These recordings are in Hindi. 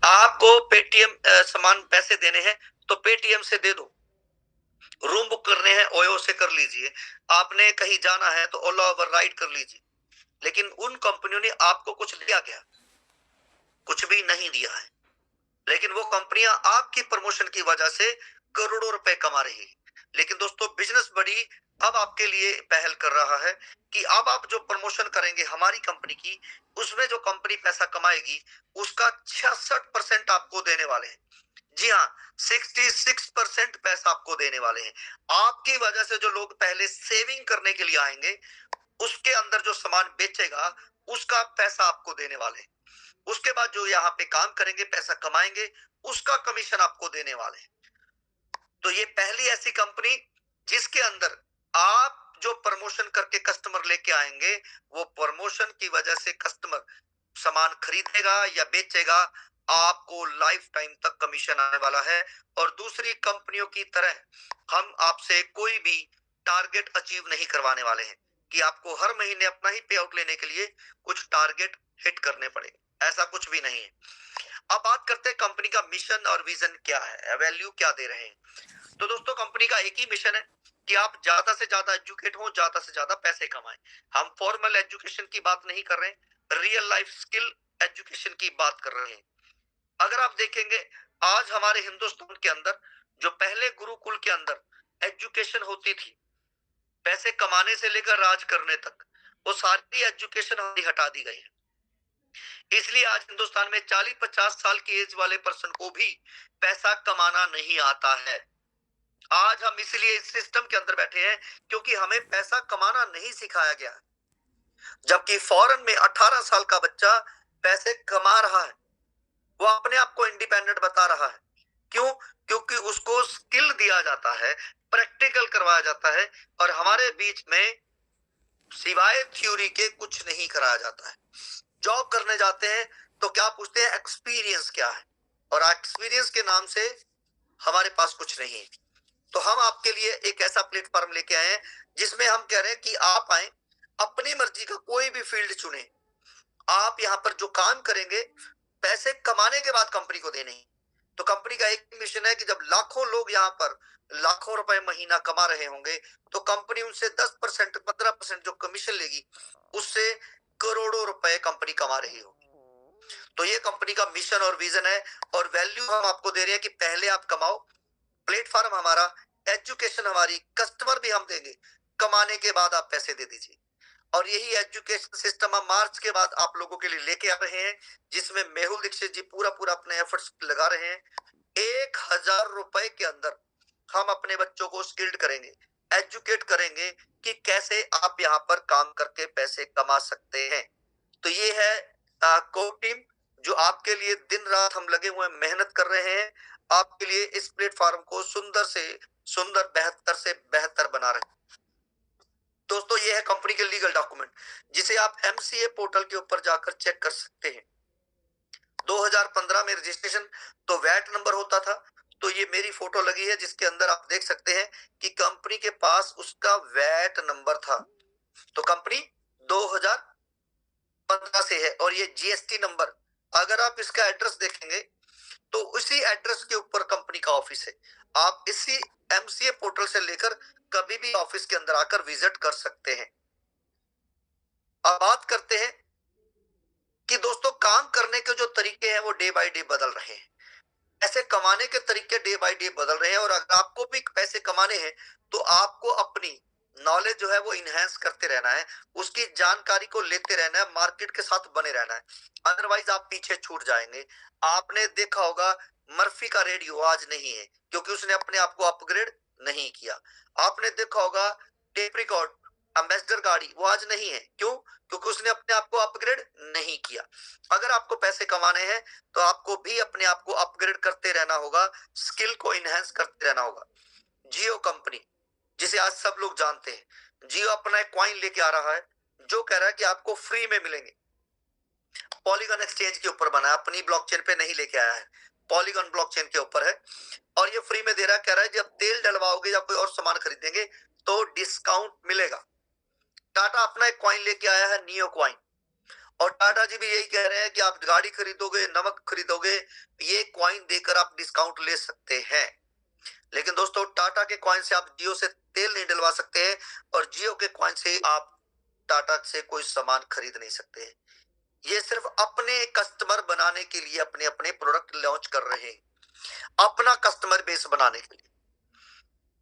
आपको पेटीएम सामान पैसे देने हैं तो पेटीएम से दे दो। रूम बुक करने हैं ओयो से कर लीजिए। आपने कहीं जाना है तो ओला उबर राइड कर लीजिए। लेकिन उन कंपनियों ने आपको कुछ दिया क्या? कुछ भी नहीं दिया है। लेकिन वो कंपनियां आपकी प्रमोशन की वजह से करोड़ों रुपए कमा रही है। लेकिन दोस्तों बिजनेस बड़ी अब आपके लिए पहल कर रहा है कि अब आप जो प्रमोशन करेंगे हमारी कंपनी की, उसमें जो कंपनी पैसा कमाएगी उसका 66% आपको देने वाले हैं। जी हाँ, 66% पैसा आपको देने वाले हैं। आपकी वजह से जो लोग पहले सेविंग करने के लिए आएंगे, उसके अंदर जो सामान बेचेगा उसका पैसा आपको देने वाले हैं। उसके बाद जो यहाँ पे काम करेंगे, पैसा कमाएंगे, उसका कमीशन आपको देने वाले हैं। तो ये पहली ऐसी कंपनी जिसके अंदर आप जो प्रमोशन करके कस्टमर लेके आएंगे, वो प्रमोशन की वजह से कस्टमर सामान खरीदेगा या बेचेगा, आपको लाइफ टाइम तक कमीशन आने वाला है। और दूसरी कंपनियों की तरह हम आपसे कोई भी टारगेट अचीव नहीं करवाने वाले हैं कि आपको हर महीने अपना ही पे आउट लेने के लिए कुछ टारगेट हिट करने पड़े। ऐसा कुछ भी नहीं है। अब बात करते हैं कंपनी का मिशन और विजन क्या है, वैल्यू क्या दे रहे हैं। तो दोस्तों कंपनी का एक ही मिशन है कि आप ज्यादा से ज्यादा एजुकेट हो, ज्यादा से ज्यादा पैसे कमाएं। हम फॉर्मल एजुकेशन की बात नहीं कर रहे हैं, रियल लाइफ स्किल एजुकेशन की बात कर रहे हैं। अगर आप देखेंगे आज हमारे हिंदुस्तान के अंदर जो पहले गुरुकुल के अंदर एजुकेशन होती थी, पैसे कमाने से लेकर राज करने तक, वो सारी एजुकेशन हमारी हटा दी गई है। इसलिए आज हिंदुस्तान में 40-50 साल की एज वाले पर्सन को भी पैसा कमाना नहीं आता है। आज हम इसलिए इस सिस्टम के अंदर बैठे हैं क्योंकि हमें पैसा कमाना नहीं सिखाया गया। जबकि फॉरेन में 18 साल का बच्चा पैसे कमा रहा है, वो अपने आप को इंडिपेंडेंट बता रहा है। क्यों? क्योंकि उसको स्किल दिया जाता है, प्रैक्टिकल करवाया जाता है, और हमारे बीच में सिवाय थ्योरी के कुछ नहीं कराया जाता है। जॉब करने जाते हैं तो क्या पूछते हैं? एक्सपीरियंस क्या है? और एक्सपीरियंस के नाम से हमारे पास कुछ नहीं है। तो हम आपके लिए एक ऐसा प्लेटफॉर्म लेके आए हैं जिसमें हम कह रहे हैं कि आप आए, अपनी मर्जी का कोई भी फील्ड चुने, आप यहाँ पर जो काम करेंगे पैसे कमाने के बाद कंपनी को देने हैं। तो कंपनी का एक मिशन है कि जब लाखों लोग यहाँ पर लाखों रुपए महीना कमा रहे होंगे, तो कंपनी उनसे 10% 15% जो कमीशन लेगी, उससे करोड़ों रुपए कंपनी कमा रही होगी। तो ये कंपनी का मिशन और विजन है। और वैल्यू हम आपको दे रहे हैं कि पहले आप कमाओ, प्लेटफॉर्म हमारा, एजुकेशन हमारी, कस्टमर भी हम देंगे, कमाने के बाद आप पैसे दे दीजिए। और यही एजुकेशन सिस्टम हम मार्च के बाद आप लोगों के लिए लेके आ रहे हैं, जिसमें मेहुल दीक्षित जी पूरा पूरा अपने एफर्ट्स लगा रहे हैं। 1,000 रुपए के अंदर हम अपने बच्चों को स्किल्ड करेंगे, एजुकेट करेंगे कि कैसे आप यहाँ पर काम करके पैसे कमा सकते हैं। तो ये है कोर टीम, जो आपके लिए दिन रात हम लगे हुए मेहनत कर रहे हैं, आपके लिए इस प्लेटफॉर्म को सुंदर से सुंदर, बेहतर से बेहतर बना रहे हैं। दोस्तों ये है कंपनी के लीगल डॉक्यूमेंट, जिसे आप एमसीए पोर्टल के ऊपर जाकर चेक कर सकते हैं। 2015 में रजिस्ट्रेशन तो वैट नंबर होता था, तो ये मेरी फोटो लगी है जिसके अंदर आप देख सकते हैं कि कंपनी के पास उसका वैट नंबर था। तो कंपनी 2015 से है। और ये जीएसटी नंबर, अगर आप इसका एड्रेस देखेंगे तो उसी एड्रेस के ऊपर कंपनी का ऑफिस है। आप इसी एमसीए पोर्टल से लेकर कभी भी ऑफिस के अंदर आकर विजिट कर सकते हैं। अब बात करते हैं कि दोस्तों काम करने के जो तरीके हैं वो डे बाय डे बदल रहे हैं, पैसे कमाने के तरीके डे बाय डे बदल रहे हैं। और अगर आपको भी पैसे कमाने हैं तो आपको अपनी नॉलेज जो है वो इनहेंस करते रहना है, उसकी जानकारी को लेते रहना है, मार्केट के साथ बने रहना है, अदरवाइज आप पीछे छूट जाएंगे। आपने देखा होगा मर्फी का रेडियो आज नहीं है क्योंकि उसने अपने आप को अपग्रेड नहीं किया। आपने देखा होगा टेप रिकॉर्ड, एम्बेसडर गाड़ी, वो आज नहीं है। क्यों? क्योंकि उसने अपने आप को अपग्रेड नहीं किया। अगर आपको पैसे कमाने हैं तो आपको भी अपने आप को अपग्रेड करते रहना होगा, स्किल को इनहेंस करते रहना होगा। जियो कंपनी, जिसे आज सब लोग जानते हैं, जियो अपना एक कॉइन लेके आ रहा है जो कह रहा है कि आपको फ्री में मिलेंगे। पॉलीगन एक्सचेंज के ऊपर बना है, अपनी ब्लॉकचेन पे नहीं लेके आया है, पॉलीगन ब्लॉकचेन के ऊपर है। और ये फ्री में दे रहा है, कह रहा है जब तेल डलवाओगे या कोई और सामान खरीदेंगे तो डिस्काउंट मिलेगा। टाटा अपना एक कॉइन लेके आया है, नियो कॉइन, और टाटा जी भी यही कह रहे हैं कि आप गाड़ी खरीदोगे, नमक खरीदोगे, ये कॉइन देकर आप डिस्काउंट ले सकते हैं। लेकिन दोस्तों टाटा के कॉइन से आप जियो से तेल नहीं डलवा सकते हैं, और जियो के कॉइन से आप टाटा से कोई सामान खरीद नहीं सकते हैं। ये सिर्फ अपने कस्टमर बनाने के लिए अपने अपने प्रोडक्ट लॉन्च कर रहे हैं, अपना कस्टमर बेस बनाने के लिए।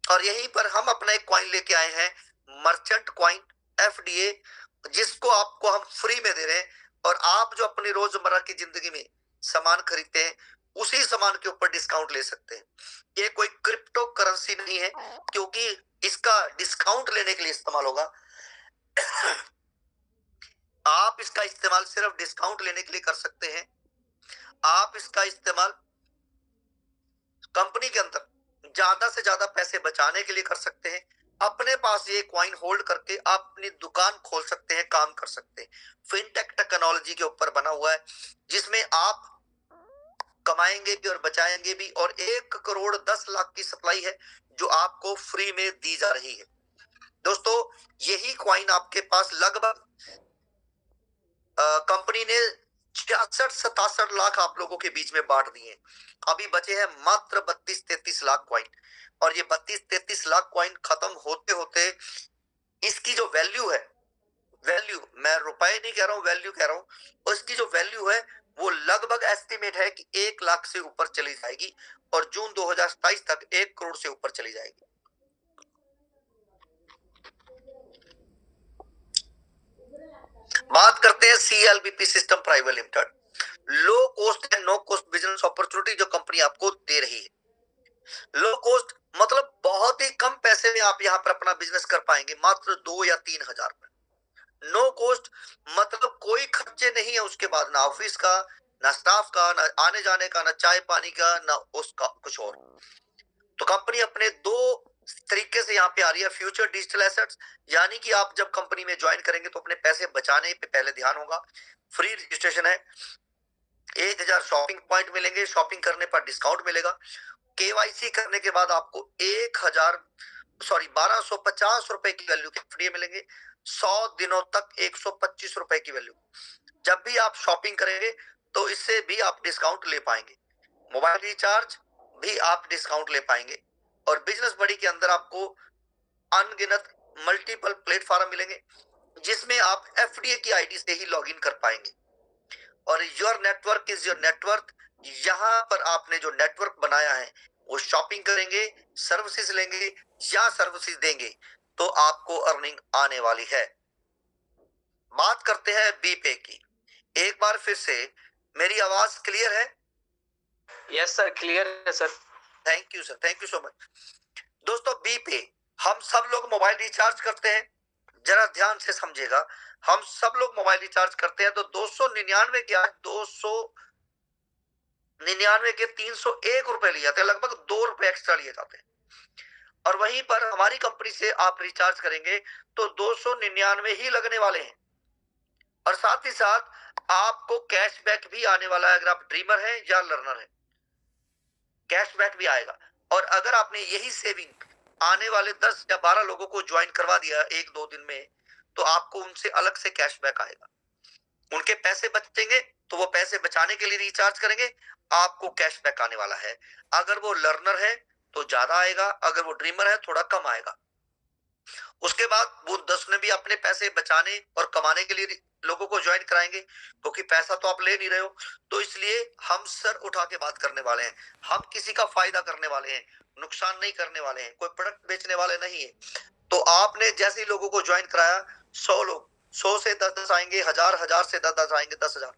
और यहीं पर हम अपना एक कॉइन लेके आए हैं, मर्चेंट कॉइन एफडीए, जिसको आपको हम फ्री में दे रहे हैं। और आप जो अपनी रोजमर्रा की जिंदगी में सामान खरीदते हैं, उसी सामान के ऊपर डिस्काउंट ले सकते हैं। ये कोई क्रिप्टो करेंसी नहीं है, क्योंकि इसका डिस्काउंट लेने के लिए इस्तेमाल होगा। आप इसका इस्तेमाल सिर्फ डिस्काउंट लेने के लिए कर सकते हैं। आप इसका इस्तेमाल कंपनी के अंदर ज्यादा से ज्यादा पैसे बचाने के लिए कर सकते हैं। अपने पास ये कॉइन होल्ड करके आप अपनी दुकान खोल सकते हैं, काम कर सकते हैं। फिनटेक टेक्नोलॉजी के ऊपर बना हुआ है, जिसमें आप कमाएंगे भी और बचाएंगे भी। और 1,10,00,000 की सप्लाई है जो आपको फ्री में दी जा रही है। दोस्तों यही कॉइन आपके पास लगभग कंपनी ने 66-67 लाख आप लोगों के बीच में बांट दिए। अभी बचे हैं मात्र 32-33 लाख कॉइन। और ये 32-33 लाख कॉइन खत्म होते होते इसकी जो वैल्यू है, वैल्यू मैं रुपए नहीं कह रहा हूं, वैल्यू कह रहा हूं, उसकी जो वैल्यू है वो लगभग एस्टिमेट है कि 1 लाख से ऊपर चली जाएगी, और जून 2027 तक 1 करोड़ से ऊपर चली जाएगी। बात करते हैं CLBP system private limited, low cost and no cost business opportunity जो कंपनी आपको दे रही है। लो कॉस्ट मतलब बहुत ही कम पैसे में आप यहाँ पर अपना बिजनेस कर पाएंगे, मात्र 2 या 3 हजार में। नो कॉस्ट मतलब कोई खर्चे नहीं है उसके बाद, ना ऑफिस का, ना स्टाफ का, ना आने जाने का, ना चाय पानी का, ना उसका कुछ और। तो कंपनी अपने दो तरीके से यहाँ पे आ रही है, फ्यूचर डिजिटल एसेट्स, यानी कि आप जब कंपनी में ज्वाइन करेंगे तो अपने पैसे बचाने पे पहले ध्यान होगा। फ्री रजिस्ट्रेशन है, 1000 शॉपिंग पॉइंट मिलेंगे, शॉपिंग करने पर डिस्काउंट मिलेगा। केवाईसी करने के बाद आपको 1250 रुपए की वैल्यू के फ्री मिलेंगे। 100 दिनों तक 125 रुपए की वैल्यू। जब भी आप शॉपिंग करेंगे तो इससे भी आप डिस्काउंट ले पाएंगे। मोबाइल रिचार्ज भी आप डिस्काउंट ले पाएंगे। और बिजनेस बड़ी के अंदर आपको अनगिनत मल्टीपल प्लेटफॉर्म मिलेंगे, जिसमें आप एफडीए की आईडी से ही लॉगिन कर पाएंगे। और your network is your network, यहां पर आपने जो नेटवर्क बनाया है वो शॉपिंग करेंगे, सर्विसेज लेंगे या सर्विसेज देंगे तो आपको अर्निंग आने वाली है। बात करते हैं बीपे की। एक बार फिर से, मेरी आवाज क्लियर है? यस सर, क्लियर है sir. Thank you sir, thank you so much. दोस्तों बीपे, हम सब लोग मोबाइल रिचार्ज करते हैं, जरा ध्यान से समझिएगा। हम सब लोग मोबाइल रिचार्ज करते हैं तो 299 के आज 299 के 301 रुपए लिए जाते हैं, लगभग 2 रुपए एक्स्ट्रा लिए जाते हैं। और वहीं पर हमारी कंपनी से आप रिचार्ज करेंगे तो 299 ही लगने वाले हैं। और साथ ही साथ आपको कैशबैक भी आने वाला है, अगर आप ड्रीमर हैं या लर्नर हैं, कैशबैक भी आएगा। और अगर आपने यही सेविंग आने वाले 10 या 12 लोगों को ज्वाइन करवा दिया 1-2 दिन में, तो आपको उनसे अलग से कैशबैक आएगा। उनके पैसे बचेंगे तो वो पैसे बचाने के लिए रिचार्ज करेंगे, आपको कैशबैक आने वाला है। अगर वो लर्नर है तो ज्यादा आएगा, अगर वो ड्रीमर है थोड़ा कम आएगा। उसके बाद वो 10 ने भी अपने पैसे बचाने और कमाने के लिए लोगों को ज्वाइन कराएंगे, क्योंकि पैसा तो आप ले नहीं रहे हो। तो इसलिए हम सर उठा के बात करने वाले हैं, हम किसी का फायदा करने वाले हैं, नुकसान नहीं करने वाले हैं, कोई प्रोडक्ट बेचने वाले नहीं है। तो आपने जैसे ही लोगों को ज्वाइन कराया, 100 लोग, 100 से 10-10 आएंगे, 1000 से 10-10 आएंगे, 10,000।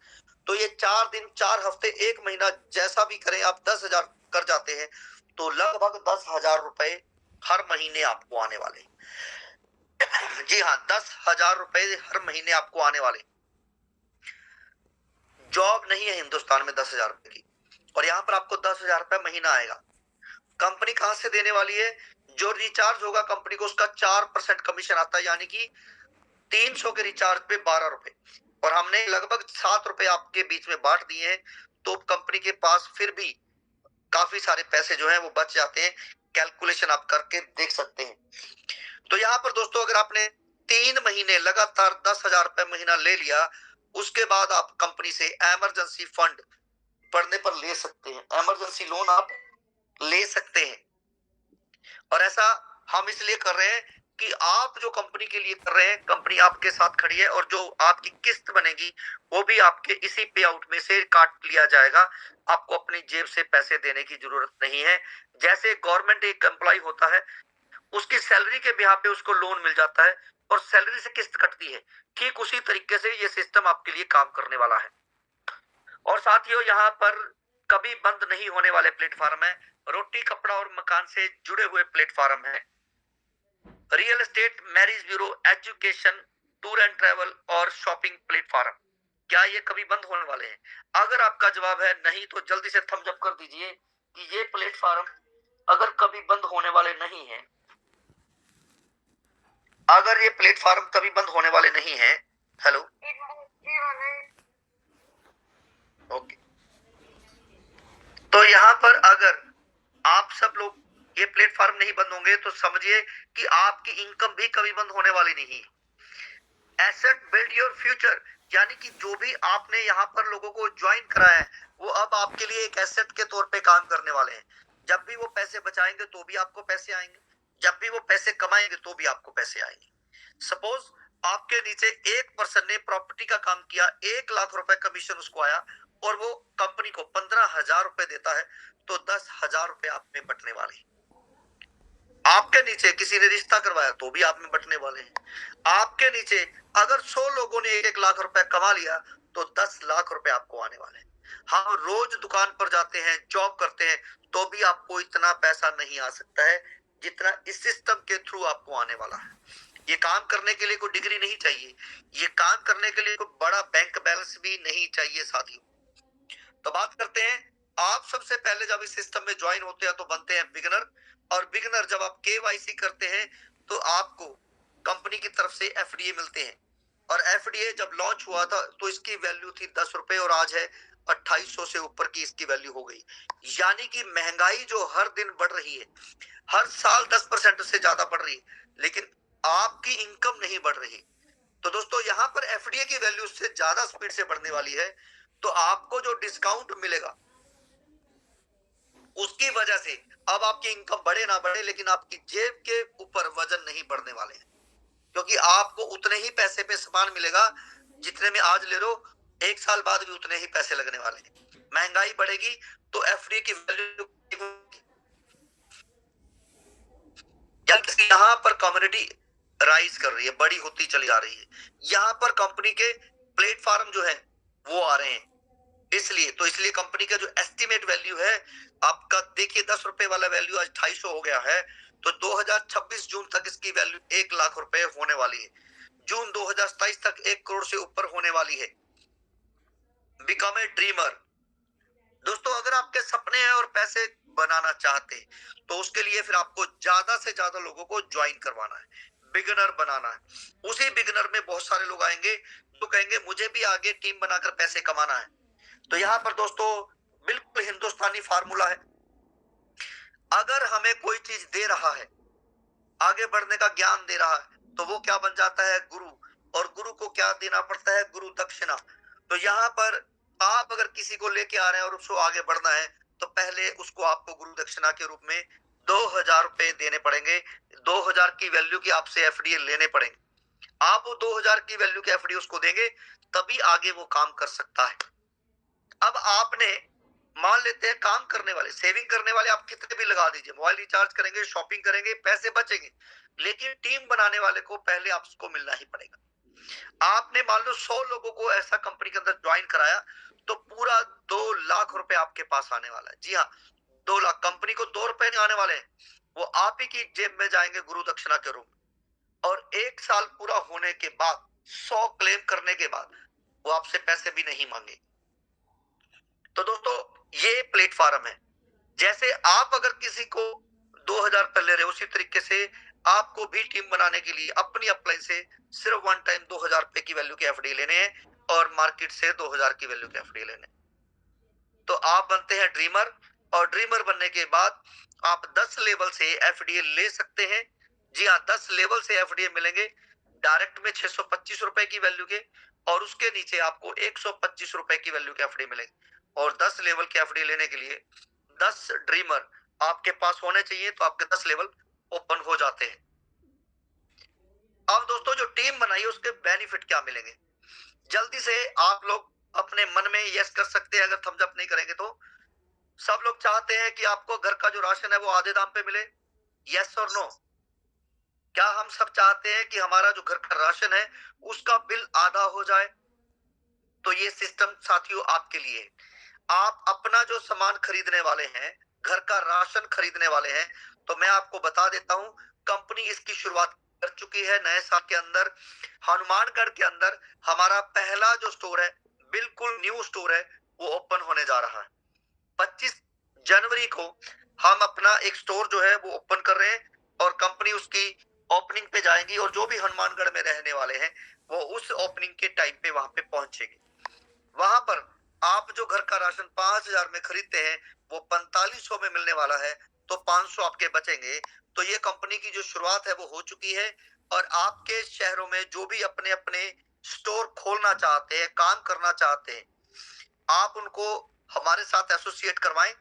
तो ये 4 दिन, 4 हफ्ते, 1 महीना जैसा भी करें आप 10,000 कर जाते हैं, तो लगभग 10,000 रुपए हर महीने आपको आने वाले। जी हाँ, 10,000 रुपए हर महीने आपको आने वाले। जॉब नहीं है हिंदुस्तान में 10,000 रुपए की, और यहाँ पर आपको 10,000 रुपए महीना आएगा। कंपनी कहां से देने वाली है? जो रिचार्ज होगा कंपनी को उसका 4% कमीशन आता है, यानी कि 300 के रिचार्ज पे 12 रुपए। और हमने लगभग 7 रुपए आपके बीच में बांट दिए हैं, तो कंपनी के पास फिर भी काफी सारे पैसे जो हैं वो बच जाते हैं। कैलकुलेशन आप करके देख सकते हैं। तो यहाँ पर दोस्तों, अगर आपने 3 महीने लगातार 10,000 रुपए महीना ले लिया, उसके बाद आप कंपनी से इमरजेंसी फंड पड़ने पर ले सकते हैं, इमरजेंसी लोन आप ले सकते हैं। और ऐसा हम इसलिए कर रहे हैं कि आप जो कंपनी के लिए कर रहे हैं, कंपनी आपके साथ खड़ी है और जो आपकी किस्त बनेगी वो भी आपके इसी पे आउट में से काट लिया जाएगा। आपको अपनी जेब से पैसे देने की जरूरत नहीं है। जैसे गवर्नमेंट एक एम्प्लॉय होता है, उसकी सैलरी के बिहाफ पे उसको लोन मिल जाता है और सैलरी से किस्त कटती है, ठीक उसी तरीके से ये सिस्टम आपके लिए काम करने वाला है। और साथियों, यहाँ पर कभी बंद नहीं होने वाले प्लेटफॉर्म है, रोटी कपड़ा और मकान से जुड़े हुए प्लेटफॉर्म है, real estate, marriage bureau, education, tour and travel और शॉपिंग प्लेटफॉर्म। क्या ये कभी बंद होने वाले हैं? अगर आपका जवाब है नहीं तो जल्दी से थम्स अप कर दीजिए कि ये प्लेटफॉर्म अगर कभी बंद होने वाले नहीं है, अगर ये प्लेटफॉर्म कभी बंद होने वाले नहीं है। Hello, okay. तो यहाँ पर अगर आप सब लोग ये प्लेटफॉर्म नहीं बंद होंगे तो समझिए कि आपकी इनकम भी कभी बंद होने वाली नहीं है। एसेट बिल्ड योर फ्यूचर, यानी कि जो भी आपने यहाँ पर लोगों को ज्वाइन कराया है वो अब आपके लिए एक एसेट के तौर पे काम करने वाले हैं। जब भी वो पैसे बचाएंगे तो भी आपको पैसे आएंगे, जब भी वो पैसे कमाएंगे तो भी आपको पैसे आएंगे। सपोज आपके नीचे एक पर्सन ने प्रॉपर्टी का काम किया, 1 लाख रुपए कमीशन उसको आया और वो कंपनी को 15,000 रुपए देता है, तो 10,000 रुपए आप में बटने वाले हैं। आपके नीचे किसी ने रिश्ता करवाया तो भी आप में बटने वाले हैं। आपके नीचे अगर 100 लोगों ने 1 लाख रुपए कमा लिया तो 10 लाख रुपए आपको आने वाले हैं। हम रोज दुकान पर जाते हैं, जॉब करते हैं, तो भी आपको इतना पैसा नहीं आ सकता है जितना इस सिस्टम के थ्रू आपको आने वाला है। ये काम करने के लिए कोई डिग्री नहीं चाहिए, ये काम करने के लिए कोई बड़ा बैंक बैलेंस भी नहीं चाहिए साथियों। तो बात करते हैं, आप सबसे पहले जब इस सिस्टम में ज्वाइन होते हैं तो बनते हैं बिगिनर, और बिगिनर जब आप केवाईसी करते हैं तो आपको कंपनी की तरफ से एफडीए मिलते हैं। और एफडीए जब लॉन्च हुआ था तो इसकी वैल्यू थी 10 रुपए और आज है 2800 से ऊपर की इसकी वैल्यू हो गई। यानी कि महंगाई जो हर दिन बढ़ रही है, हर साल 10% से ज्यादा बढ़ रही है, लेकिन आपकी इनकम नहीं बढ़ रही। तो दोस्तों, यहाँ पर एफडीए की वैल्यू से ज्यादा स्पीड से बढ़ने वाली है, तो आपको जो डिस्काउंट मिलेगा उसकी वजह से अब आपकी इनकम बढ़े ना बढ़े, लेकिन आपकी जेब के ऊपर वजन नहीं बढ़ने वाले हैं, क्योंकि आपको उतने ही पैसे पे सामान मिलेगा जितने में आज ले लो, 1 साल बाद भी उतने ही पैसे लगने वाले हैं। महंगाई बढ़ेगी तो एफडी की वैल्यू, यहाँ पर कम्युनिटी राइज कर रही है, बड़ी होती चली जा रही है। यहाँ पर कंपनी के प्लेटफॉर्म जो है वो आ रहे हैं, इसलिए कंपनी का जो एस्टिमेट वैल्यू है आपका, देखिए 10 रुपए वाला वैल्यू आज 250 हो गया है, तो 2026 जून तक इसकी वैल्यू 1 लाख रुपए होने वाली है। जून 2027 तक 1 करोड़ से ऊपर होने वाली है। Become a dreamer. दोस्तों, अगर आपके सपने हैं और पैसे बनाना चाहते हैं तो उसके लिए फिर आपको ज्यादा से ज्यादा लोगों को ज्वाइन करवाना है, बिगिनर बनाना है। उसी बिगिनर में बहुत सारे लोग आएंगे जो कहेंगे मुझे भी आगे टीम बनाकर पैसे कमाना है। तो यहाँ पर दोस्तों बिल्कुल हिंदुस्तानी फार्मूला है। अगर हमें कोई चीज दे रहा है, आगे बढ़ने का ज्ञान दे रहा है, तो वो क्या बन जाता है? गुरु। और गुरु को क्या देना पड़ता है? गुरु दक्षिणा। तो यहाँ पर आप अगर किसी को लेके आ रहे हैं और उसको आगे बढ़ना है तो पहले उसको आपको गुरु दक्षिणा के रूप में 2,000 रुपए देने पड़ेंगे। 2,000 की वैल्यू की आपसे एफडीए लेने पड़ेंगे। आप वो 2,000 की वैल्यू के एफडीए उसको देंगे तभी आगे वो काम कर सकता है। अब आपने मान लेते हैं काम करने वाले, सेविंग करने वाले आप कितने भी लगा दीजिए, मोबाइल रिचार्ज करेंगे, शॉपिंग करेंगे, पैसे बचेंगे, लेकिन टीम बनाने वाले को पहले आपको मिलना ही पड़ेगा। आपने मान लो 100 लोगों को ऐसा कंपनी के अंदर ज्वाइन कराया तो पूरा 2 लाख रुपए आपके पास आने वाला है। जी हाँ, 2 लाख। कंपनी को 2 रुपए नहीं आने वाले हैं, वो आप ही की जेब में जाएंगे गुरु दक्षिणा के रूप में। और 1 साल पूरा होने के बाद, 100 क्लेम करने के बाद वो आपसे पैसे भी नहीं मांगे। तो दोस्तों, ये प्लेटफॉर्म है। जैसे आप अगर किसी को 2,000 रुपए ले रहे हो, उसी तरीके से आपको भी टीम बनाने के लिए अपनी अपलाइन से सिर्फ वन टाइम 2,000 रुपए की वैल्यू के एफडी लेने हैं और मार्केट से 2,000 की वैल्यू के एफडी लेने। तो आप बनते हैं ड्रीमर, और ड्रीमर बनने के बाद आप 10 लेवल से एफडीए ले सकते हैं। जी हाँ, 10 लेवल से एफडीए मिलेंगे। डायरेक्ट में 625 रुपए की वैल्यू के, और उसके नीचे आपको 125 रुपए की वैल्यू के एफडी मिलेगी। और 10 लेवल के एफडी लेने के लिए 10 ड्रीमर आपके पास होने चाहिए, तो आपके 10 लेवल ओपन हो जाते हैं। अब दोस्तों जो टीम बनाई है उसके बेनिफिट क्या मिलेंगे, जल्दी से आप लोग अपने मन में यस कर सकते हैं अगर थम्स अप नहीं करेंगे तो। सब लोग चाहते हैं कि आपको घर का जो राशन है वो आधे दाम पे मिले, यस और नो? क्या हम सब चाहते हैं कि हमारा जो घर का राशन है उसका बिल आधा हो जाए? तो ये सिस्टम साथियों आपके लिए है। आप अपना जो सामान खरीदने वाले हैं, घर का राशन खरीदने वाले हैं, तो मैं आपको बता देता हूं, कंपनी इसकी शुरुआत कर चुकी है। नए साल के अंदर हनुमानगढ़ के अंदर हमारा पहला जो स्टोर है, बिल्कुल न्यू स्टोर है, वो ओपन होने जा रहा है। 25 जनवरी को हम अपना एक स्टोर जो है वो ओपन कर रहे हैं, और कंपनी उसकी ओपनिंग पे जाएगी, और जो भी हनुमानगढ़ में रहने वाले हैं वो उस ओपनिंग के टाइम पे वहां पे पहुंचेंगे। वहां पर आप जो घर का राशन 5000 में खरीदते हैं वो 4500 में मिलने वाला है, तो 500 आपके बचेंगे। तो ये कंपनी की जो शुरुआत है वो हो चुकी है, और आपके शहरों में जो भी अपने अपने स्टोर खोलना चाहते हैं, काम करना चाहते हैं, आप उनको हमारे साथ एसोसिएट करवाएं,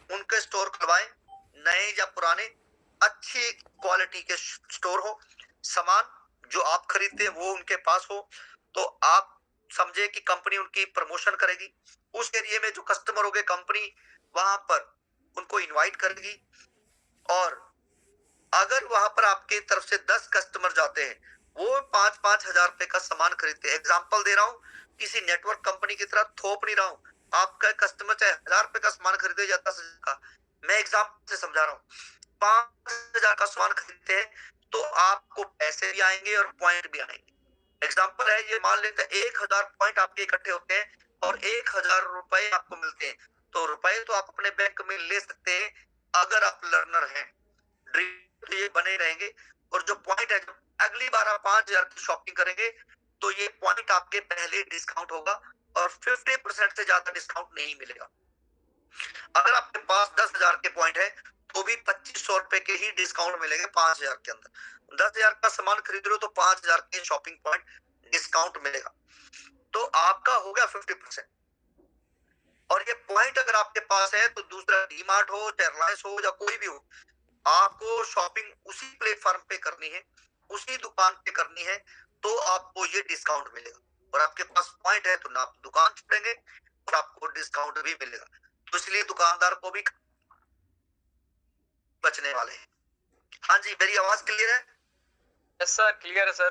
उनके स्टोर खुलवाएं, नए या पुराने, अच्छी क्वालिटी के स्टोर हो, सामान जो आप खरीदते हैं वो उनके पास हो, तो आप समझे कि कंपनी उनकी प्रमोशन करेगी। उस एरिया में जो कस्टमर होंगे कंपनी वहां पर उनको इनवाइट करेगी, और अगर वहां पर आपके तरफ से 10 कस्टमर जाते हैं, वो 5-5 हजार रुपए का सामान खरीदते हैं। एग्जाम्पल दे रहा हूँ, किसी नेटवर्क कंपनी की तरह थोप नहीं रहा हूँ। आपका कस्टमर चाहे 1000 रुपए का सामान खरीदे या 10,000 का, मैं एग्जाम्पल से समझा रहा हूँ। 5,000 का सामान खरीदते हैं तो आपको पैसे भी आएंगे और पॉइंट भी आएंगे। एग्जाम्पल है, ये मान लेते हैं 1000 पॉइंट आपके इकट्ठे होते हैं और 1000 रुपए आपको मिलते हैं, तो रुपए तो आप अपने बैंक में ले सकते हैं अगर आप लर्नर हैं। ड्रीम तो ये बने रहेंगे, और जो पॉइंट है, जब अगली बार आप 5000 की शॉपिंग करेंगे तो ये पॉइंट आपके पहले डिस्काउंट होगा, और 50% से ज्यादा डिस्काउंट नहीं मिलेगा। अगर आपके पास 10,000 के पॉइंट है तो भी 2500 रुपए के ही डिस्काउंट मिलेंगे 5000 के अंदर। 10,000 का सामान खरीद रहे हो तो 5000 के शॉपिंग पॉइंट डिस्काउंट मिलेगा, तो आपका हो गया 50%। और ये पॉइंट अगर आपके पास है तो दूसरा डीमार्ट हो, रिलायंस हो, या कोई भी हो, आपको शॉपिंग उसी प्लेटफॉर्म पे करनी है, उसी दुकान पे करनी है, तो आपको ये डिस्काउंट मिलेगा। और आपके पास पॉइंट है तो ना आप दुकान छोड़ेंगे और आपको डिस्काउंट भी मिलेगा, तो इसलिए दुकानदार को भी बचने वाले हैं। हाँ जी, मेरी आवाज क्लियर है? यस सर, क्लियर है sir.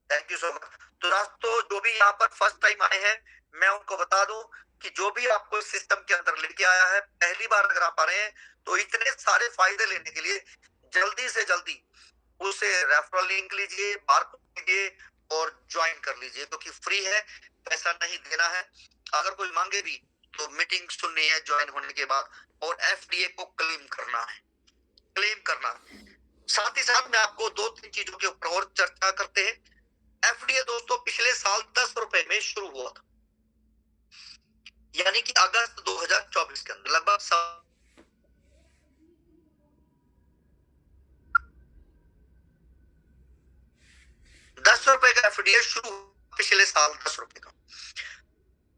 Thank you so much. तो दोस्तों जो भी यहाँ पर फर्स्ट टाइम आए हैं, मैं उनको बता दूं कि जो भी आपको इस सिस्टम के अंदर लेके आया है, पहली बार अगर आप आ रहे हैं तो इतने सारे फायदे लेने के लिए जल्दी से जल्दी उसे रेफरल लिंक लीजिए, बारकोड लीजिए और ज्वाइन कर लीजिए, क्योंकि फ्री है, पैसा नहीं देना है। अगर कोई मांगे भी तो मीटिंग सुननी है ज्वाइन होने के बाद, और एफडीए को क्लेम करना है, क्लेम करना है। साथ ही साथ मैं आपको 2-3 चीजों के ऊपर और चर्चा करते हैं। एफडीए दोस्तों पिछले साल 10 रुपए में शुरू हुआ था, यानी कि अगस्त 2024 के अंदर लगभग 10 रुपए का एफडीए शुरू पिछले साल 10 रुपए का।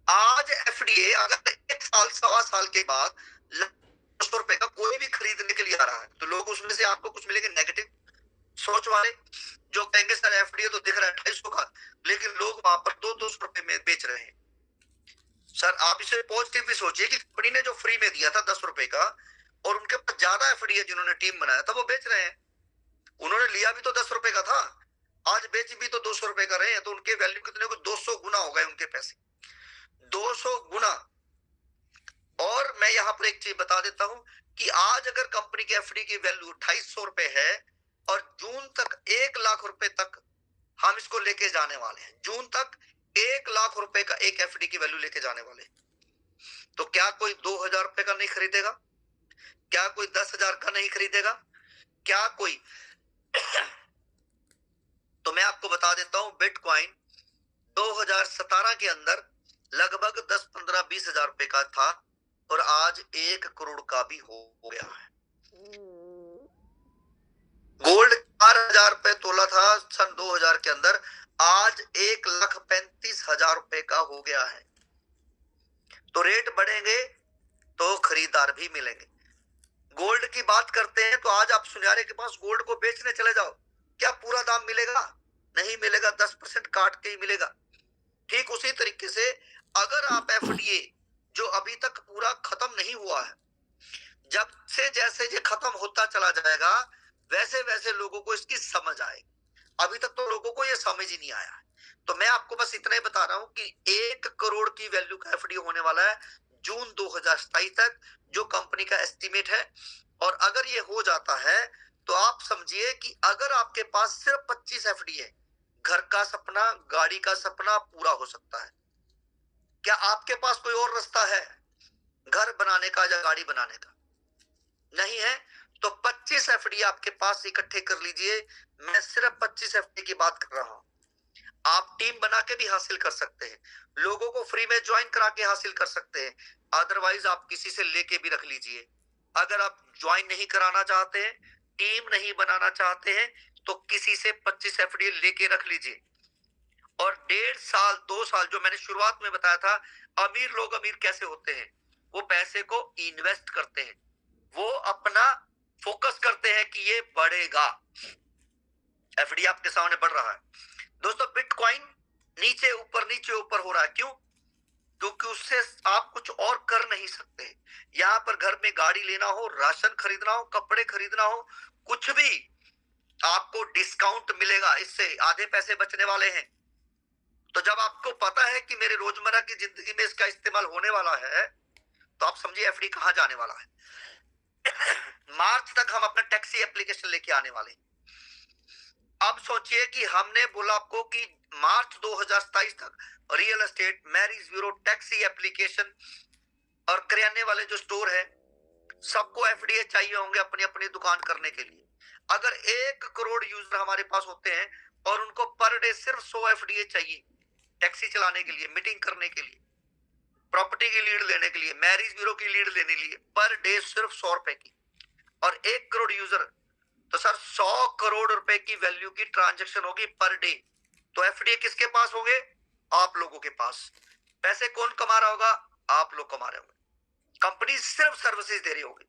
आज एफडीए अगर 1 साल 1.25 साल के बाद 10 रुपए का कोई भी खरीदने के लिए आ रहा है, तो लोग उसमें से आपको कुछ मिलेंगे नेगेटिव सोच वाले, जो कहेंगे सर एफडीए तो दिख रहा है 250 का, लेकिन लोग वहां पर 200 रुपए में बेच रहे हैं। सर आप इसे पॉजिटिव भी सोचिए कि कंपनी ने जो फ्री में दिया था 10 रुपए का, और उनके पास ज्यादा एफडीए जिन्होंने टीम बनाया था वो बेच रहे हैं। उन्होंने लिया भी तो 10 रुपए का था, आज बेच भी तो 200 रुपए का रहे हैं, तो उनके वैल्यू कितने को 200 गुना हो गए उनके पैसे, 200 गुना। और मैं यहाँ पर एक चीज बता देता हूं कि आज अगर कंपनी की एफडी की वैल्यू 250 रुपए है, और जून तक 1 लाख रुपए तक हम इसको लेके जाने वाले हैं, जून तक 1 लाख रुपए का एक एफडी की वैल्यू लेके जाने वाले हैं। तो क्या कोई 2000 रुपए का नहीं खरीदेगा? क्या कोई 10,000 का नहीं खरीदेगा? क्या कोई तो मैं आपको बता देता हूं, बिटकॉइन 2017 के अंदर लगभग 10-15-20 हजार रुपए का था, और आज 1 करोड़ का भी हो गया है। गोल्ड 4,000 रुपए तोला था सन 2000 के अंदर, आज 1,35,000 रुपए का हो गया है। तो रेट बढ़ेंगे तो खरीदार भी मिलेंगे। गोल्ड की बात करते हैं तो आज आप सुनहरे के पास गोल्ड को बेचने चले जाओ, क्या पूरा दाम मिलेगा? नहीं मिलेगा, 10% काट के ही मिलेगा। ठीक उसी तरीके से अगर आप एफडीए जो अभी तक पूरा खत्म नहीं हुआ है, जब से जैसे ये खत्म होता चला जाएगा वैसे वैसे लोगों को इसकी समझ आएगी। अभी तक तो लोगों को ये समझ ही नहीं आया है। तो मैं आपको बस इतना ही बता रहा हूं कि 1 करोड़ की वैल्यू का एफडी होने वाला है जून 2027 तक, जो कंपनी का एस्टिमेट है। और अगर ये हो जाता है तो आप समझिए कि अगर आपके पास सिर्फ 25 एफडी है, घर का सपना, गाड़ी का सपना पूरा हो सकता है। क्या आपके पास कोई और रास्ता है घर बनाने का या गाड़ी बनाने का? नहीं है। तो 25 एफडी आपके पास इकट्ठे कर लीजिए। मैं सिर्फ 25 एफडी की बात कर रहा हूं। आप टीम बना के भी हासिल कर सकते हैं, लोगों को फ्री में ज्वाइन करा के हासिल कर सकते हैं। अदरवाइज आप किसी से लेके भी रख लीजिए। अगर आप ज्वाइन नहीं कराना चाहते हैं, टीम नहीं बनाना चाहते हैं, तो किसी से 25 एफडी लेके रख लीजिए। और 1.5 साल 2 साल, जो मैंने शुरुआत में बताया था, अमीर लोग अमीर कैसे होते हैं? वो पैसे को इन्वेस्ट करते हैं, वो अपना फोकस करते हैं कि ये बढ़ेगा। एफडी आपके सामने बढ़ रहा है दोस्तों। बिटकॉइन नीचे ऊपर हो रहा है, क्यों? क्योंकि उससे आप कुछ और कर नहीं सकते। यहाँ पर घर में गाड़ी लेना हो, राशन खरीदना हो, कपड़े खरीदना हो, कुछ भी आपको डिस्काउंट मिलेगा, इससे आधे पैसे बचने वाले हैं। तो जब आपको पता है कि मेरे रोजमर्रा की जिंदगी में इसका इस्तेमाल होने वाला है, तो आप समझिए एफडी कहां जाने वाला है। मार्च तक हम अपना टैक्सी एप्लीकेशन लेके आने वाले। अब सोचिए कि हमने बोला आपको कि मार्च 2027 तक real estate, marriage bureau, taxi application और किराने वाले जो स्टोर है, सबको एफडीए चाहिए होंगे अपनी अपनी दुकान करने के लिए। अगर 1 करोड़ यूजर हमारे पास होते हैं और उनको पर डे सिर्फ 100 एफडीए चाहिए, टैक्सी चलाने के लिए, मीटिंग करने के लिए, प्रॉपर्टी की लीड लेने के लिए, मैरिज ब्यूरो की लीड लेने के लिए, पर डे सिर्फ 100 रुपए की, और 1 करोड़ यूजर, तो सर 100 करोड़ रुपए की वैल्यू की ट्रांजैक्शन होगी पर डे। तो एफडीए किसके पास होंगे? आप लोगों के पास। पैसे कौन कमा रहा होगा? आप लोग कमा रहे होंगे। कंपनी सिर्फ सर्विसेज दे रही होगी,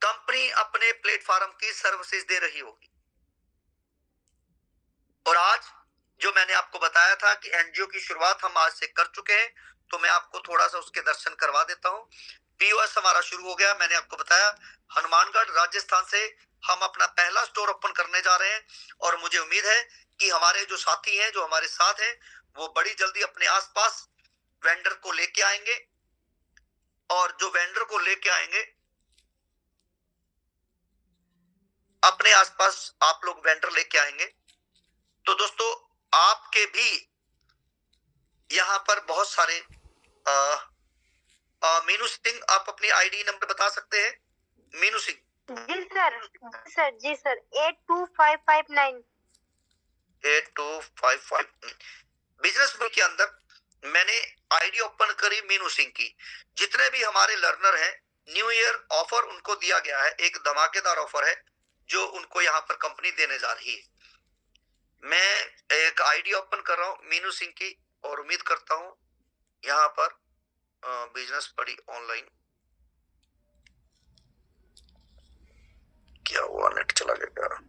कंपनी अपने प्लेटफॉर्म की सर्विसेज दे रही होगी। और आज जो मैंने आपको बताया था कि एनजीओ की शुरुआत हम आज से कर चुके हैं, तो मैं आपको थोड़ा सा उसके दर्शन करवा देता हूं। पीओएस हमारा शुरू हो गया, मैंने आपको बताया। हनुमानगढ़ राजस्थान से हम अपना पहला स्टोर ओपन करने जा रहे हैं, और मुझे उम्मीद है कि हमारे जो साथी हैं, जो हमारे साथ हैं, वो बड़ी जल्दी अपने आसपास वेंडर को लेके आएंगे। और जो वेंडर को लेके आएंगे, अपने आसपास आप लोग वेंडर लेके आएंगे, तो दोस्तों आपके भी यहां पर बहुत सारे मीनू सिंह, आप अपनी आईडी नंबर बता सकते हैं? मीनू सिंह। जी सर 82559। 82559 बिजनेस बुक के अंदर मैंने आईडी ओपन करी मीनू सिंह की। जितने भी हमारे लर्नर हैं, न्यू ईयर ऑफर उनको दिया गया है, एक धमाकेदार ऑफर है जो उनको यहाँ पर कंपनी देने जा रही है। मैं एक आईडी ओपन कर रहा हूँ मीनू सिंह की, और उम्मीद करता हूँ यहाँ पर बिजनेस बड़ी ऑनलाइन, क्या हुआ, नेट चला गया क्या?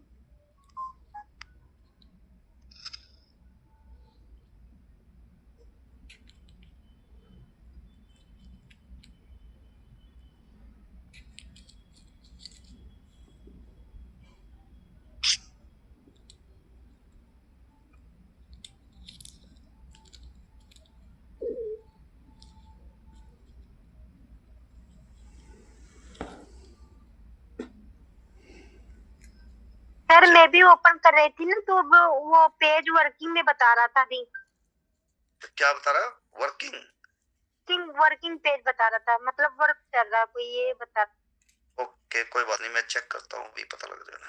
सर मैं भी ओपन कर रही थी ना, तो वो पेज वर्किंग में बता रहा था अभी। क्या बता रहा? वर्किंग पेज बता रहा था, मतलब वर्क चल रहा है कोई, ये बता। ओके कोई बात नहीं, मैं चेक करता हूँ, अभी पता लग जाएगा।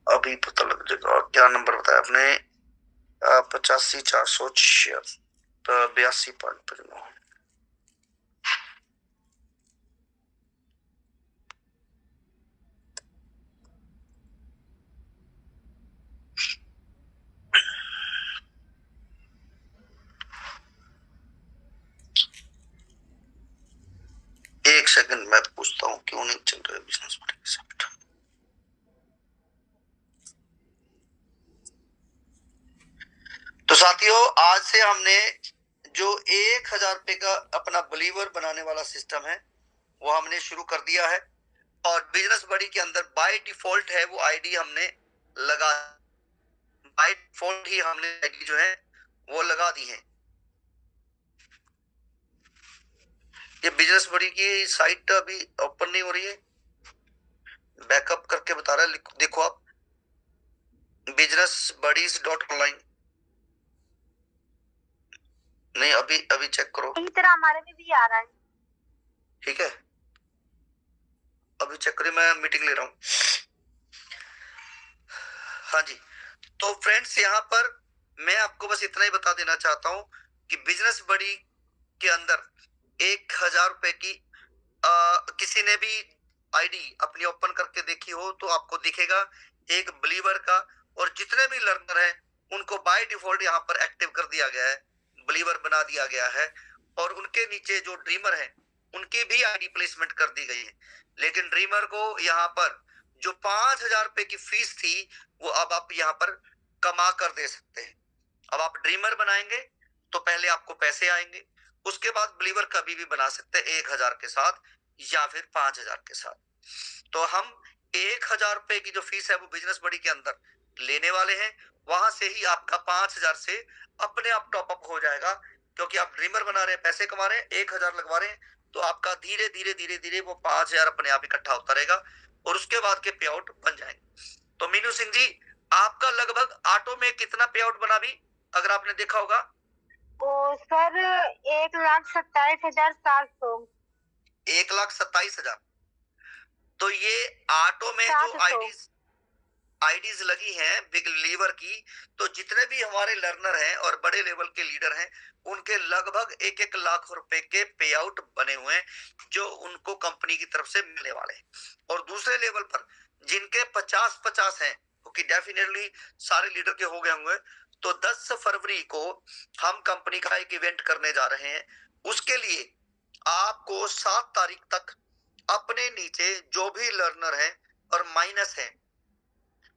अभी पता लग जाएगा। क्या नंबर बताया आपने? 85,476 82,559। सेकंड मैं पूछता हूँ क्यों नहीं चल रहा है बिजनेस बड़ी के साथ। तो साथियों, आज से हमने जो 1000 रुपए का अपना बिलीवर बनाने वाला सिस्टम है वो हमने शुरू कर दिया है, और बिजनेस बड़ी के अंदर बाय डिफॉल्ट है वो आईडी हमने लगा, बाय डिफॉल्ट ही हमने आईडी जो है वो लगा दी है। ये बिजनेस बड़ी की साइट अभी ओपन नहीं हो रही है, बैकअप करके बता रहा है, देखो आप businessbuddies.online, नहीं अभी चेक करो, इसी तरह हमारे में भी आ रहा है। ठीक है अभी चेक करिए, मैं मीटिंग ले रहा हूँ। हाँ जी, तो फ्रेंड्स यहाँ पर मैं आपको बस इतना ही बता देना चाहता हूँ कि बिजनेस बड़ी के अंदर 1000 रुपए की किसी ने भी आईडी अपनी ओपन करके देखी हो तो आपको दिखेगा एक बिलीवर का, और जितने भी लर्नर हैं उनको बाय डिफॉल्ट यहाँ पर एक्टिव कर दिया गया है, बिलीवर बना दिया गया है, और उनके नीचे जो ड्रीमर हैं उनकी भी आईडी प्लेसमेंट कर दी गई है। लेकिन ड्रीमर को यहाँ पर जो 5000 रुपए की फीस थी वो अब आप यहाँ पर कमा कर दे सकते हैं। अब आप ड्रीमर बनाएंगे तो पहले आपको पैसे आएंगे, उसके बाद बिलीवर कभी भी बना सकते हैं 1000 के साथ या फिर 5000 के साथ। तो हम 1000 रुपए की जो फीस है वो बिजनेस बड़ी के अंदर लेने वाले हैं, वहां से ही आपका 5000 से अपने आप टॉपअप हो जाएगा, क्योंकि आप ड्रीमर बना रहे हैं, पैसे कमा रहे हैं, 1000 लगवा रहे हैं, तो आपका धीरे धीरे धीरे धीरे वो 5000 अपने आप इकट्ठा होता रहेगा और उसके बाद के पे आउट बन जाएंगे। तो मीनू सिंह जी, आपका लगभग ऑटो में कितना पे आउट बना भी, अगर आपने देखा होगा? ओ सर 1,27,700। 1,27,000। तो ये ऑटो में जो आईडीज लगी हैं बिग लीवर की, तो जितने भी हमारे लर्नर हैं और बड़े लेवल के लीडर हैं उनके लगभग 1-1 लाख रुपए के पे आउट बने हुए हैं जो उनको कंपनी की तरफ से मिलने वाले हैं। और दूसरे लेवल पर जिनके 50-50 हैं, क्योंकि डेफिनेटली सारे लीडर के हो गए होंगे, तो 10 फरवरी को हम कंपनी का एक इवेंट करने जा रहे हैं। उसके लिए आपको 7 तारीख तक अपने नीचे जो भी लर्नर हैं और माइनस हैं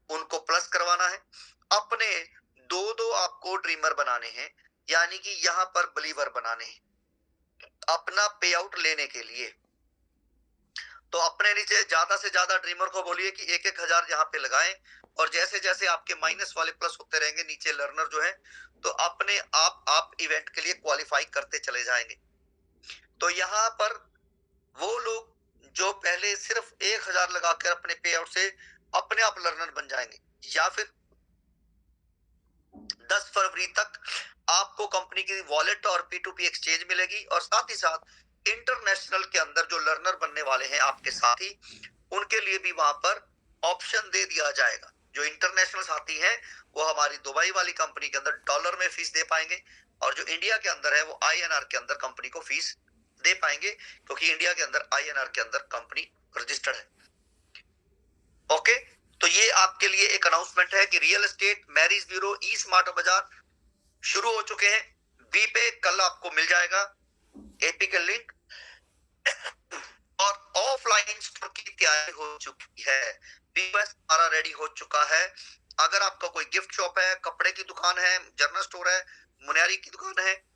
उनको प्लस करवाना है, अपने 2-2 आपको ड्रीमर बनाने हैं, यानी कि यहाँ पर बिलीवर बनाने हैं अपना पे आउट लेने के लिए। तो अपने नीचे ज्यादा से ज्यादा ड्रीमर को बोलिए कि 1-1 हजार यहाँ पे लगाएं, और जैसे जैसे आपके माइनस वाले प्लस होते रहेंगे नीचे लर्नर जो है, तो अपने आप इवेंट के लिए क्वालिफाई करते चले जाएंगे। तो यहाँ पर वो लोग जो पहले सिर्फ 1000 लगाकर अपने पे आउट से अपने आप लर्नर बन जाएंगे, या फिर 10 फरवरी तक आपको कंपनी की वॉलेट और P2P एक्सचेंज मिलेगी, और साथ ही साथ इंटरनेशनल के अंदर जो लर्नर बनने वाले हैं आपके साथी, उनके लिए भी वहां पर ऑप्शन दे दिया जाएगा। जो इंटरनेशनल साथी हैं वो हमारी दुबई वाली कंपनी के अंदर डॉलर में फीस दे पाएंगे, और जो इंडिया के अंदर है वो INR के अंदर कंपनी को फीस दे पाएंगे, क्योंकि इंडिया के अंदर INR के अंदर कंपनी रजिस्टर्ड है। ओके, तो ये आपके लिए एक अनाउंसमेंट है कि रियल एस्टेट, मैरिज ब्यूरो, ई स्मार्ट बाजार शुरू हो चुके हैं। बी पे कल आपको मिल जाएगा एपी का लिंक, और ऑफलाइन स्टोर की तैयारी हो चुकी है, पीओएस हमारा रेडी हो चुका है। अगर आपका कोई गिफ्ट शॉप है, कपड़े की दुकान है, जनरल स्टोर है, मुनियारी की दुकान है,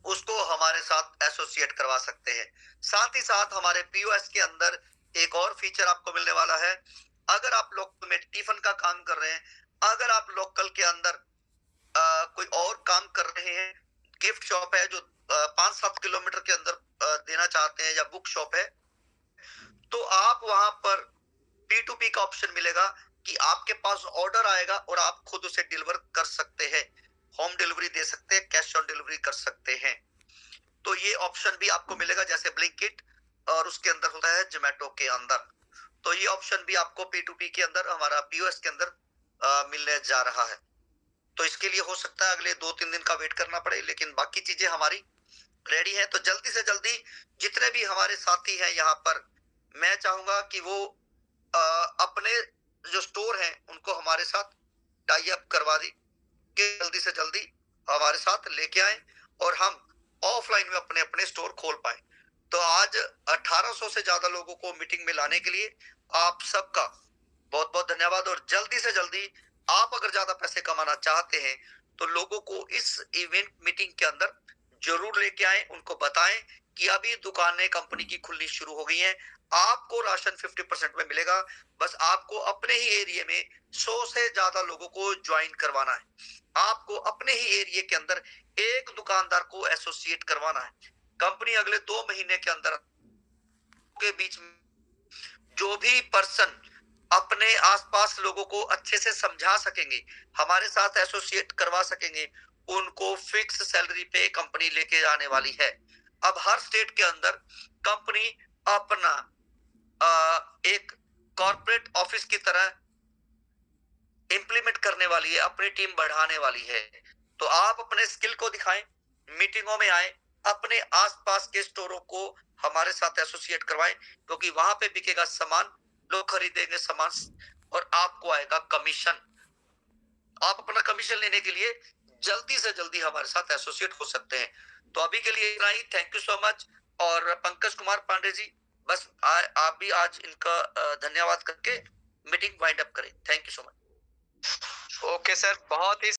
उसको हमारे साथ एसोसिएट करवा सकते हैं। साथ ही साथ हमारे पीओएस के अंदर एक और फीचर आपको मिलने वाला है। अगर आप लोकल में टिफिन का काम कर रहे हैं, अगर आप लोकल के अंदर कोई और काम कर रहे हैं, गिफ्ट शॉप है जो 5-7 किलोमीटर के अंदर देना चाहते हैं, या बुक शॉप है, तो आप वहां पर P2P का ऑप्शन मिलेगा कि आपके पास ऑर्डर आएगा और आप खुद उसे डिलीवर कर सकते हैं, होम डिलीवरी दे सकते हैं, कैश ऑन डिलीवरी कर सकते हैं। तो ये ऑप्शन भी आपको मिलेगा, जैसे ब्लिंकिट और उसके अंदर होता है जोमेटो के अंदर। तो ये ऑप्शन भी आपको P2P के अंदर, हमारा पीओएस के अंदर मिलने जा रहा है। तो इसके लिए हो सकता है अगले 2-3 दिन का वेट करना पड़े, लेकिन बाकी चीजें हमारी रेडी है। तो जल्दी से जल्दी जितने भी हमारे साथी हैं यहाँ पर, मैं चाहूंगा कि वो अपने जो स्टोर हैं उनको हमारे साथ टाई अप करवा दी कि जल्दी से जल्दी हमारे साथ लेके आए और हम ऑफलाइन में अपने अपने स्टोर खोल पाए। तो आज 1800 से ज्यादा लोगों को मीटिंग में लाने के लिए आप सबका बहुत बहुत धन्यवाद। और जल्दी से जल्दी आप अगर ज्यादा पैसे कमाना चाहते हैं तो लोगों को इस इवेंट मीटिंग के अंदर जरूर लेके आए, उनको बताएं कि अभी दुकानें कंपनी की खुलनी शुरू हो गई हैं, आपको राशन 50% में मिलेगा। बस आपको अपने ही एरिया में 100 से ज्यादा लोगों को ज्वाइन करवाना है। आपको अपने ही एरिया के अंदर एक दुकानदार को एसोसिएट करवाना है। कंपनी अगले 2 महीने के अंदर के बीच में जो भी पर्सन अपने आसपास लोगों को अच्छे से समझा सकेंगे, हमारे साथ एसोसिएट करवा सकेंगे, उनको फिक्स सैलरी पे कंपनी लेके आने वाली है। अब हर स्टेट के अंदर कंपनी अपना एक कॉर्पोरेट ऑफिस की तरह इंप्लीमेंट करने वाली है, अपनी टीम बढ़ाने वाली है। तो आप अपने स्किल को दिखाएं, मीटिंगों में आए, अपने आसपास के स्टोरों को हमारे साथ एसोसिएट करवाएं, क्योंकि वहां पे बिकेगा सामान, लोग खरीदेंगे सामान और आपको आएगा कमीशन। आप अपना कमीशन लेने के लिए जल्दी से जल्दी हमारे साथ एसोसिएट हो सकते हैं। तो अभी के लिए इतना ही। Thank you so much. और पंकज कुमार पांडे जी, बस आप भी आज इनका धन्यवाद करके मीटिंग वाइंड अप करें। Thank you so much. Okay sir, बहुत ही